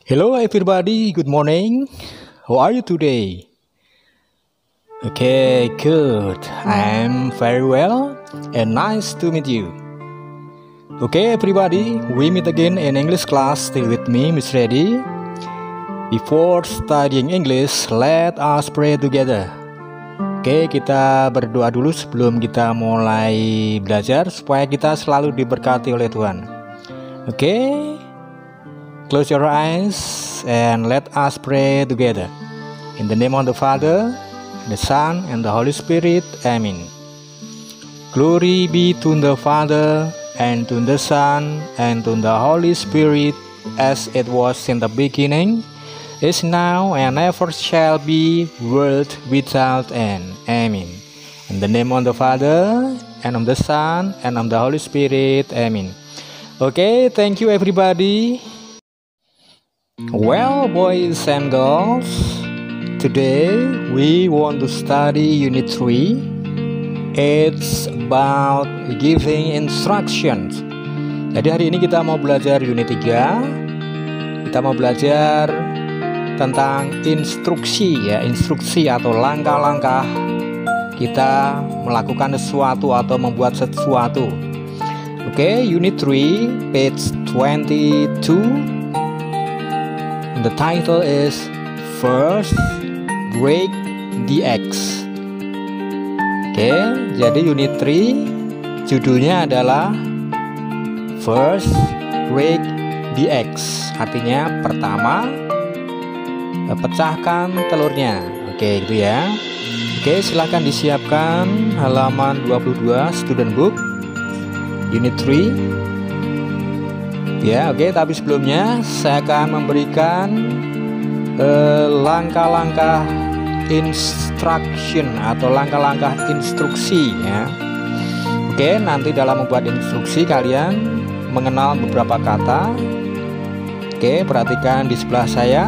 Hello everybody, good morning. How are you today? Okay, good. I'm very well and nice to meet you. Okay everybody, we meet again in English class. Stay with me, Miss Reddy. Before studying English, let us pray together. Oke, kita berdoa dulu sebelum kita mulai belajar supaya kita selalu diberkati oleh Tuhan. Oke, close your eyes and let us pray together. In the name of the Father, the Son, and the Holy Spirit. Amen. Glory be to the Father, and to the Son, and to the Holy Spirit, as it was in the beginning, is now, and ever shall be, world without end. Amen. In the name of the Father, and of the Son, and of the Holy Spirit. Amen. Okay, thank you everybody. Well, boys and girls, today we want to study Unit 3. It's about giving instructions. Jadi hari ini kita mau belajar Unit 3. Kita mau belajar tentang instruksi ya, instruksi atau langkah-langkah kita melakukan sesuatu atau membuat sesuatu. Oke, Unit 3, page 22. The title is First Break the Eggs. Oke, jadi Unit 3 judulnya adalah First Break the Eggs. Artinya pertama, pecahkan telurnya. Oke, gitu ya. Oke, silahkan disiapkan halaman 22 student book Unit 3. Ya, oke, tapi sebelumnya saya akan memberikan langkah-langkah instruction atau langkah-langkah instruksi ya. Oke, nanti dalam membuat instruksi kalian mengenal beberapa kata. Oke, perhatikan di sebelah saya.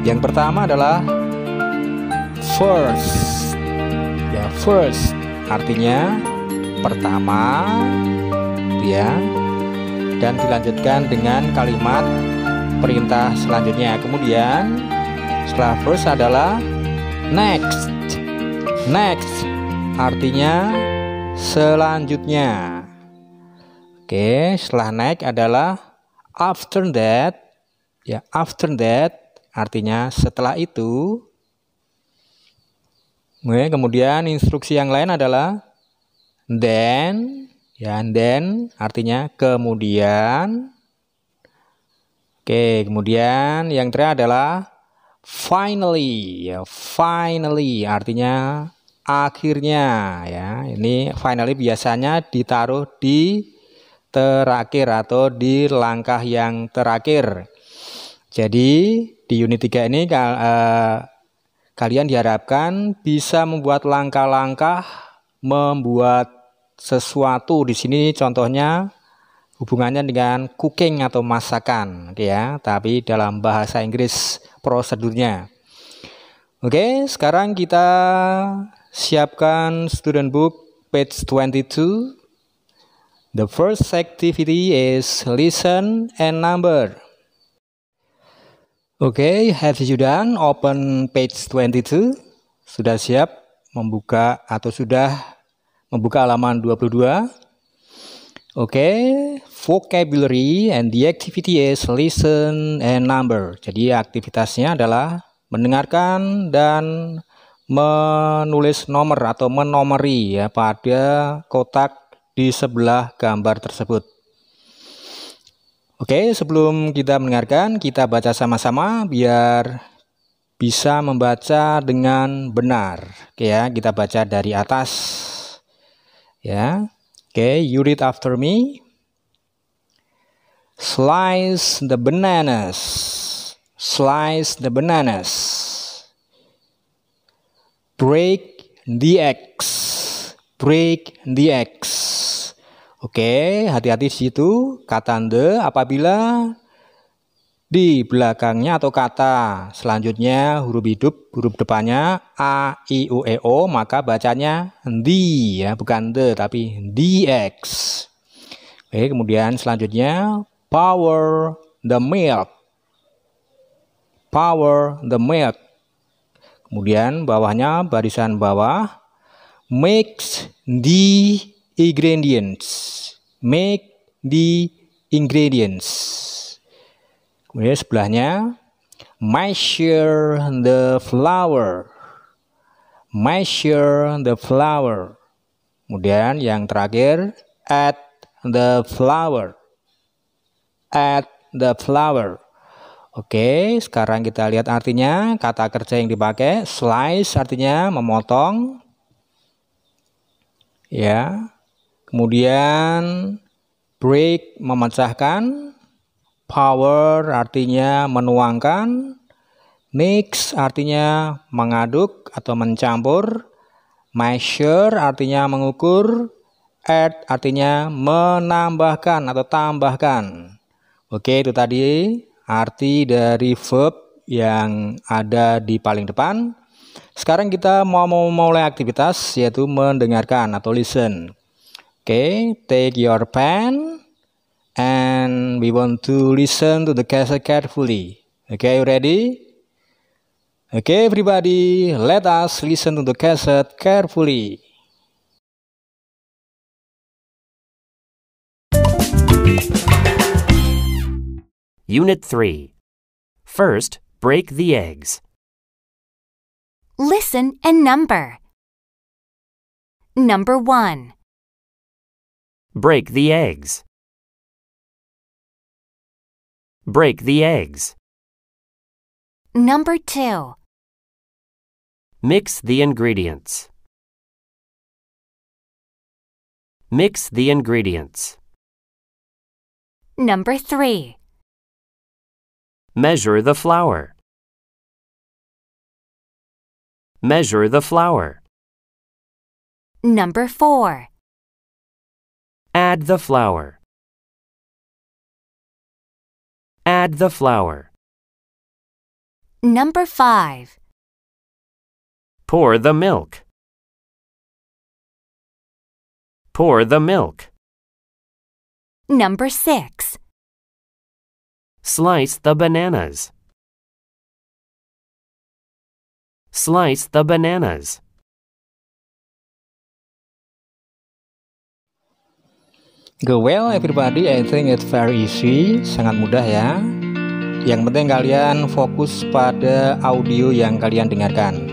Yang pertama adalah first. Ya, first artinya pertama ya. Dan dilanjutkan dengan kalimat perintah selanjutnya. Kemudian setelah first adalah next. Next artinya selanjutnya. Oke, setelah next adalah after that. Ya, after that artinya setelah itu. Kemudian instruksi yang lain adalah then. Ya, then artinya kemudian. Oke, kemudian yang terakhir adalah finally. Ya, finally artinya akhirnya ya. Ini finally biasanya ditaruh di terakhir atau di langkah yang terakhir. Jadi di unit 3 ini kalian diharapkan bisa membuat langkah-langkah membuat sesuatu. Di sini contohnya hubungannya dengan cooking atau masakan, ya, tapi dalam bahasa Inggris prosedurnya. Oke, sekarang kita siapkan student book page 22. The first activity is listen and number. Oke, have you done? Open page 22. Sudah siap membuka atau sudah membuka halaman 22. Oke, vocabulary and the activity is listen and number. Jadi aktivitasnya adalah mendengarkan dan menulis nomor atau menomori ya pada kotak di sebelah gambar tersebut. Oke, sebelum kita mendengarkan, kita baca sama-sama biar bisa membaca dengan benar. Oke ya, kita baca dari atas. Ya. Oke, you read after me. Slice the bananas. Slice the bananas. Break the eggs. Break the eggs. Oke, hati-hati di situ kata the apabila di belakangnya atau kata selanjutnya huruf hidup, huruf depannya a, i, u, e, o, maka bacanya the ya, bukan the tapi the eggs. Oke, kemudian selanjutnya pour the milk. Pour the milk. Kemudian bawahnya barisan bawah, mix the ingredients. Make the ingredients. Kemudian sebelahnya, measure the flour. Measure the flour. Kemudian yang terakhir, add the flour. Add the flour. Oke, sekarang kita lihat artinya. Kata kerja yang dipakai, slice artinya memotong. Ya. Kemudian break memecahkan. Pour artinya menuangkan. Mix artinya mengaduk atau mencampur. Measure artinya mengukur. Add artinya menambahkan atau tambahkan. Oke, itu tadi arti dari verb yang ada di paling depan. Sekarang kita mau mulai aktivitas, yaitu mendengarkan atau listen. Oke, take your pen and we want to listen to the cassette carefully. Okay, you ready? Okay, everybody, let us listen to the cassette carefully. Unit 3. First, break the eggs. Listen and number. Number 1. Break the eggs. Break the eggs. Number 2. Mix the ingredients. Mix the ingredients. Number 3. Measure the flour. Measure the flour. Number 4. Add the flour. Add the flour. Number 5. Pour the milk. Pour the milk. Number 6. Slice the bananas. Slice the bananas. Go well everybody, I think it's very easy, sangat mudah ya. Yang penting kalian fokus pada audio yang kalian dengarkan.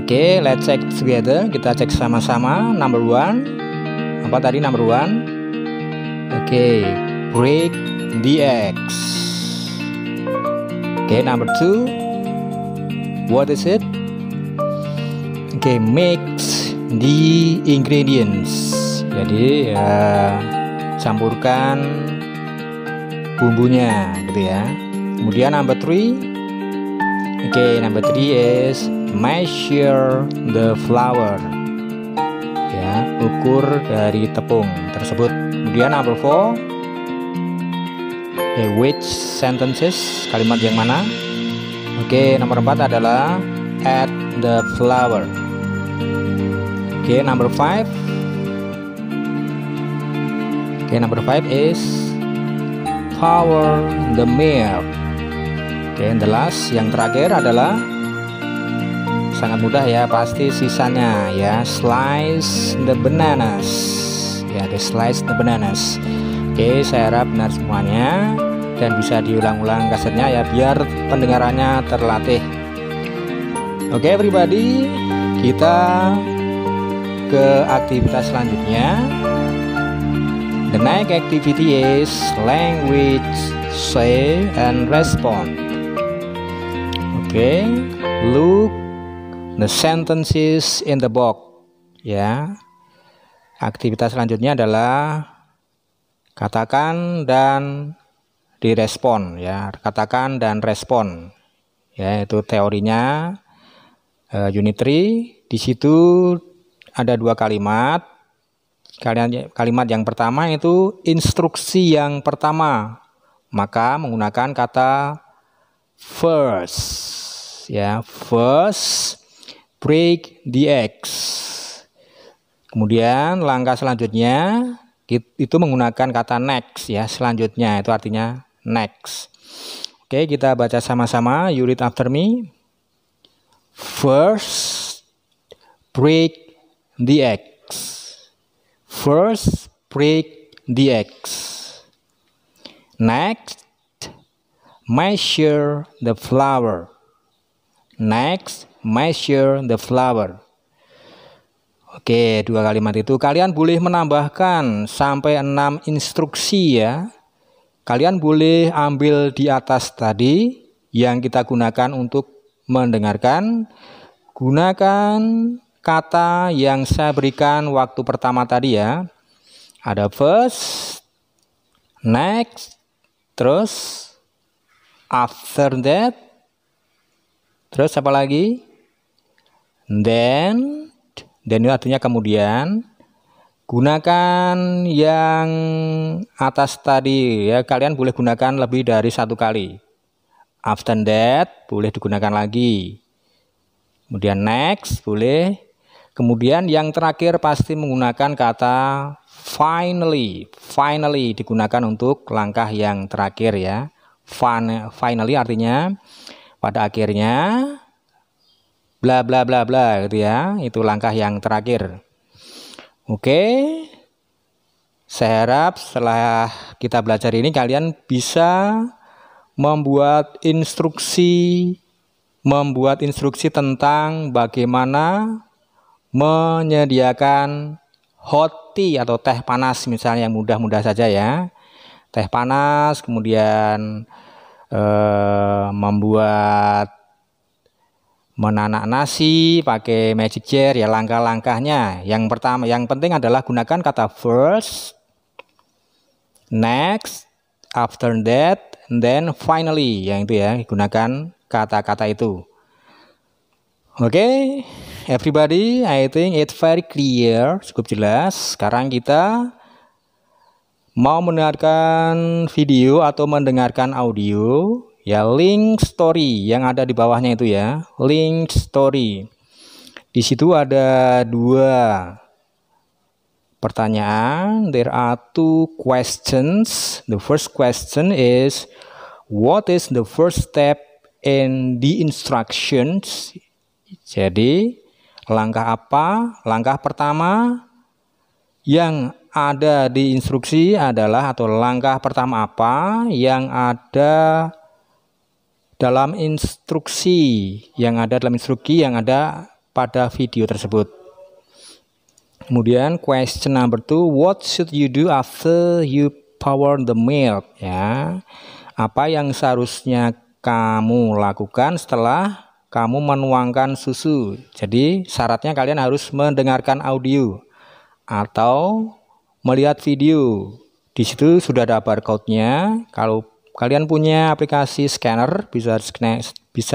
Oke, let's check together. Kita cek sama-sama. Number 1. Apa tadi number 1? Oke, break the eggs. Oke, number 2. What is it? Oke, mix the ingredients. Jadi campurkan bumbunya gitu ya. Kemudian number 3. Oke, number 3 is measure the flour. Ya, ukur dari tepung tersebut. Kemudian number 4. Which sentences? Kalimat yang mana? Oke, nomor 4 adalah add the flour. Oke, number 5. Oke, number 5 is pour the milk. Oke, and the last, yang terakhir adalah sangat mudah ya, pasti sisanya ya, slice the bananas. Ya, the slice the bananas. Oke, saya harap benar semuanya dan bisa diulang-ulang kasetnya ya, biar pendengarannya terlatih. Oke, everybody, kita ke aktivitas selanjutnya. The next activity is language, say, and respond. Okay, look the sentences in the box. Ya, aktivitas selanjutnya adalah katakan dan direspon. Ya, katakan dan respon. Ya, itu teorinya unit 3. Di situ ada 2 kalimat. Kalimat yang pertama itu instruksi yang pertama, maka menggunakan kata first. Ya, first break the eggs. Kemudian langkah selanjutnya itu menggunakan kata next ya, selanjutnya itu artinya next. Oke, kita baca sama-sama. You read after me. First, break the eggs. First, break the eggs. Next, measure the flour. Next, measure the flour. Oke, 2 kalimat itu kalian boleh menambahkan sampai 6 instruksi ya. Kalian boleh ambil di atas tadi yang kita gunakan untuk mendengarkan. Gunakan kata yang saya berikan waktu pertama tadi ya. Ada first, next, terus after that, terus apa lagi? Then itu artinya kemudian. Gunakan yang atas tadi ya, kalian boleh gunakan lebih dari 1 kali. After that boleh digunakan lagi. Kemudian next boleh. Kemudian yang terakhir pasti menggunakan kata finally. Finally digunakan untuk langkah yang terakhir ya. Finally artinya pada akhirnya bla bla bla bla gitu ya. Itu langkah yang terakhir. Oke, saya harap setelah kita belajar ini kalian bisa membuat instruksi tentang bagaimana menyediakan hot tea atau teh panas misalnya, yang mudah-mudah saja ya. Teh panas, kemudian menanak nasi pakai magic jar ya, langkah-langkahnya. Yang pertama, yang penting adalah gunakan kata first, next, after that, and then finally. Yang itu ya, gunakan kata-kata itu. Oke, everybody, I think it's very clear, cukup jelas. Sekarang kita mau mendengarkan video atau mendengarkan audio. Ya, link story yang ada di bawahnya itu ya, link story. Di situ ada 2 pertanyaan. There are 2 questions. The first question is, what is the first step in the instructions? Jadi, langkah apa? Langkah pertama yang ada di instruksi adalah, atau langkah pertama apa yang ada dalam instruksi yang ada pada video tersebut. Kemudian question number 2, what should you do after you pour the milk? Ya, apa yang seharusnya kamu lakukan setelah kamu menuangkan susu? Jadi syaratnya kalian harus mendengarkan audio atau melihat video. Di situ sudah ada barcode-nya. Kalau kalian punya aplikasi scanner bisa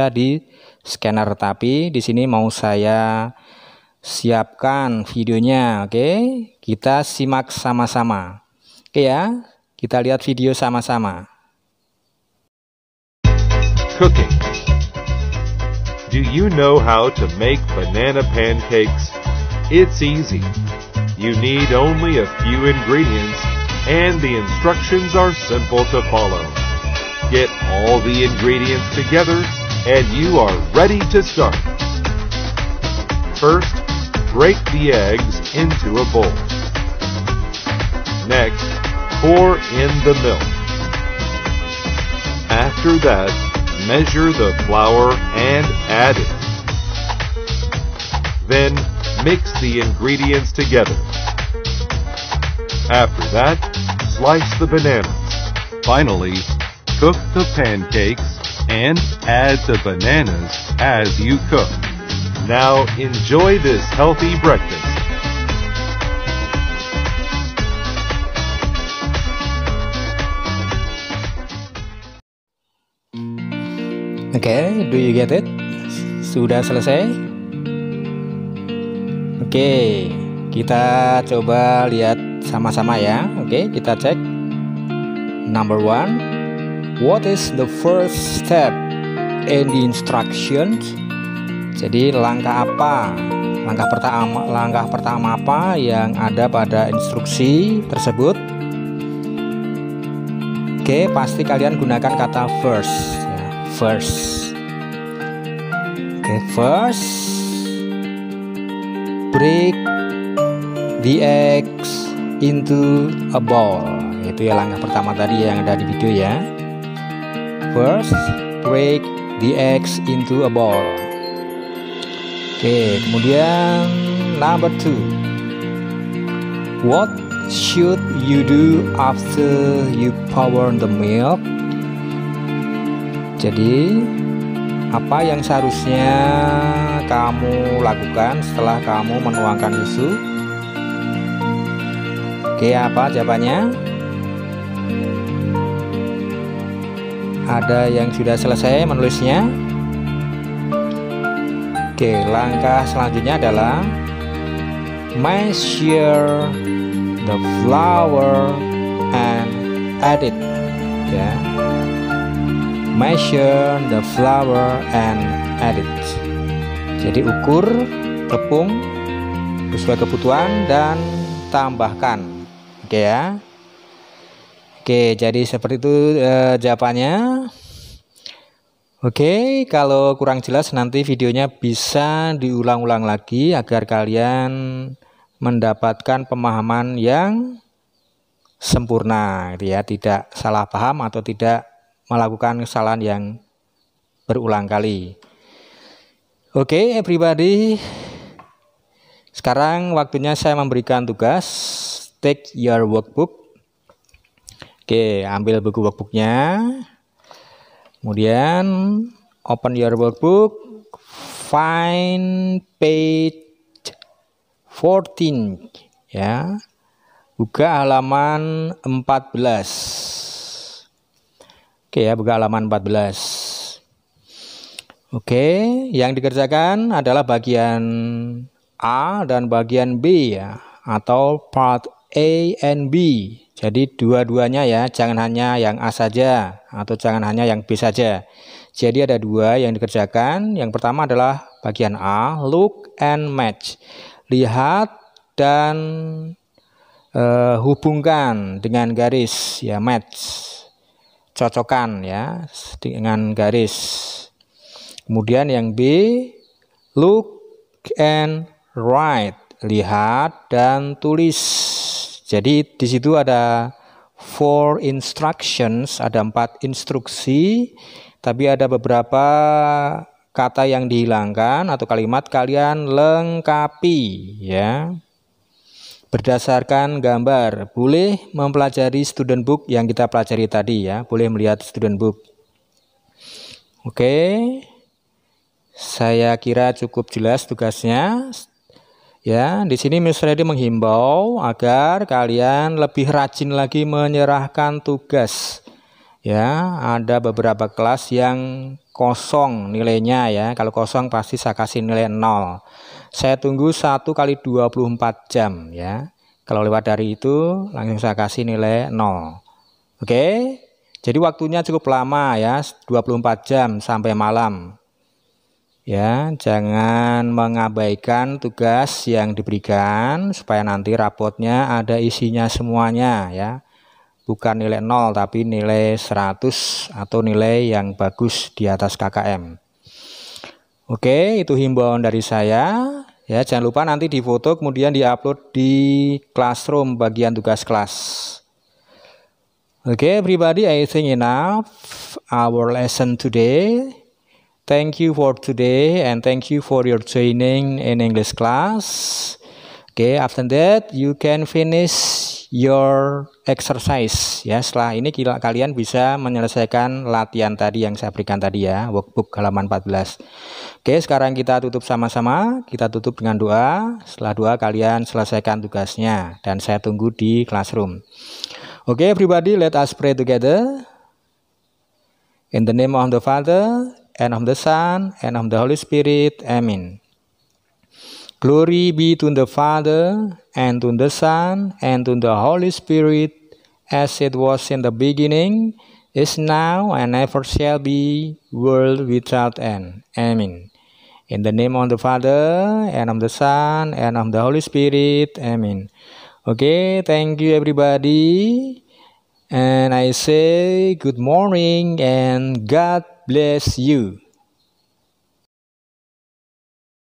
di scanner, tapi di sini mau saya siapkan videonya. Oke, kita simak sama-sama. Oke ya, kita lihat video sama-sama. Cooking. Do you know how to make banana pancakes? It's easy. You need only a few ingredients, and the instructions are simple to follow. Get all the ingredients together and you are ready to start. First, break the eggs into a bowl. Next, pour in the milk. After that, measure the flour and add it. Then, mix the ingredients together. After that, slice the bananas. Finally, cook the pancakes and add the bananas as you cook. Now enjoy this healthy breakfast. Oke, do you get it? Sudah selesai? Oke, kita coba lihat sama-sama ya. Oke, kita cek. Number 1. What is the first step in the instructions? Jadi langkah apa? Langkah pertama apa yang ada pada instruksi tersebut? Oke, pasti kalian gunakan kata first first. Okay, first break the eggs into a bowl. Itu ya langkah pertama tadi yang ada di video ya. First break the eggs into a bowl. Oke, kemudian number 2. What should you do after you pour the milk? Jadi, apa yang seharusnya kamu lakukan setelah kamu menuangkan susu? Oke, apa jawabannya? Ada yang sudah selesai menulisnya? Oke, langkah selanjutnya adalah measure the flour and add it. Ya, measure the flour and add it. Jadi ukur tepung sesuai kebutuhan dan tambahkan. Oke ya. Oke, jadi seperti itu jawabannya. Oke, kalau kurang jelas nanti videonya bisa diulang-ulang lagi agar kalian mendapatkan pemahaman yang sempurna, gitu ya, tidak salah paham atau tidak melakukan kesalahan yang berulang kali. Oke, everybody. Sekarang waktunya saya memberikan tugas. Take your workbook. Oke, ambil buku workbooknya. Kemudian open your workbook, find page 14 ya. Buka halaman 14. Oke ya, buka halaman 14. Oke, yang dikerjakan adalah bagian A dan bagian B ya, atau part A and B. Jadi dua-duanya ya, jangan hanya yang A saja atau jangan hanya yang B saja. Jadi ada dua yang dikerjakan. Yang pertama adalah bagian A, look and match. Lihat dan hubungkan dengan garis ya, match. Cocokkan ya dengan garis. Kemudian yang B, look and write. Lihat dan tulis. Jadi di situ ada 4 instructions, ada 4 instruksi, tapi ada beberapa kata yang dihilangkan atau kalimat, kalian lengkapi ya. Berdasarkan gambar, boleh mempelajari student book yang kita pelajari tadi ya, boleh melihat student book. Oke. Saya kira cukup jelas tugasnya. Ya, di sini Miss Ready menghimbau agar kalian lebih rajin lagi menyerahkan tugas. Ya, ada beberapa kelas yang kosong nilainya ya. Kalau kosong pasti saya kasih nilai 0. Saya tunggu 1 kali 24 jam ya. Kalau lewat dari itu langsung saya kasih nilai 0. Oke. Jadi waktunya cukup lama ya, 24 jam sampai malam. Ya, jangan mengabaikan tugas yang diberikan supaya nanti rapotnya ada isinya semuanya ya. Bukan nilai 0 tapi nilai 100 atau nilai yang bagus di atas KKM. Oke, itu himbauan dari saya. Ya, jangan lupa nanti difoto kemudian diupload di Classroom bagian tugas kelas. Oke, everybody, I think enough our lesson today. Thank you for today and thank you for your training in English class. Okay, after that you can finish your exercise. Ya, setelah ini kalian bisa menyelesaikan latihan tadi yang saya berikan tadi ya, workbook halaman 14. Oke, sekarang kita tutup sama-sama. Kita tutup dengan doa. Setelah doa kalian selesaikan tugasnya dan saya tunggu di classroom. Okay, everybody, let us pray together. In the name of the Father, and of the Son, and of the Holy Spirit. Amen. Glory be to the Father, and to the Son, and to the Holy Spirit, as it was in the beginning, is now, and ever shall be, world without end. Amen. In the name of the Father, and of the Son, and of the Holy Spirit. Amen. Okay, thank you everybody. And I say good morning and God bless you.